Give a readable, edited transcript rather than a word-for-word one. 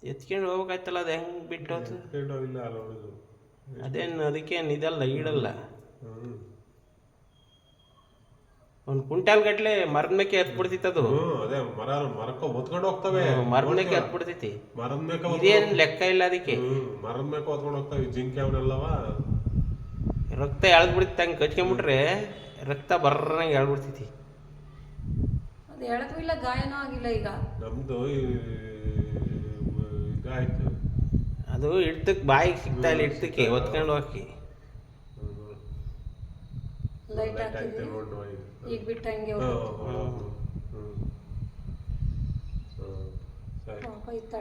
ಎತ್ಕೊಂಡು ಹೋಗ್ಬೇಕಾಯ್ತಲ್ಲ, ಅದು ಹೆಂಗೆ ಬಿಟ್ಟು ಹೋತು? ಎತ್ಕೊಂಡೋಗಿಲ್ಲ ಅಲ್ಲ ಹುಡುಗರು. ಅದೇನು ಅದಕ್ಕೇನು ಇದಲ್ಲ, ಈಡಲ್ಲ. ಹ್ಞೂ ಒಂದು ಕ್ವಿಂಟಾಲ್ ಗಟ್ಲೆ ಮರದ ಮೇಕೆ ಎತ್ಬಿಡ್ತಿತ್ತು ಅದು. ಅದೇ ಮರಕ್ಕೆ ಹೊತ್ಕೊಂಡು ಹೋಗ್ತವೆ. ಮರದ ಮೇಕೆ ಎತ್ಬಿಡ್ತೈತಿ. ಮರದ ಮೇಕೆ ಇದೇನು ಲೆಕ್ಕ ಇಲ್ಲ ಅದಕ್ಕೆ. ಮರದ ಮೇಕೆ ಹೊತ್ಕೊಂಡು ಹೋಗ್ತವೆ ಜಿಂಕೆ ಅವನ್ನೆಲ್ಲವ. ರಕ್ತ ಎಳ್ದ್ಬಿಡ್ತಿ, ಹಂಗೆ ಕಚ್ಕೊಂಬಿಟ್ರೆ ರಕ್ತ ಬರ್ರಂಗೆ ಎಳ್ಬಿಡ್ತೈತಿ. ಅದು ಎಳೆದ್ರೂ ಇಲ್ಲ, ಗಾಯನೂ ಆಗಿಲ್ಲ. ಈಗ ನಮ್ದು ಇದಾಯ್ತು, ಅದು ಹಿಡ್ತಕ್ಕೆ ಬಾಯಿಗೆ ಸಿಗ್ತಾ ಇಲ್ಲ, ಹಿಡ್ತಕ್ಕೆ ಹೊತ್ಕೊಂಡು ಹೋಗಿ ಲೈಟ್ ಹಾಕಿದ್ವಿ, ಈಗ ಬಿಟ್ಟಂಗೆ ಪಾಪ ಇತ್ತ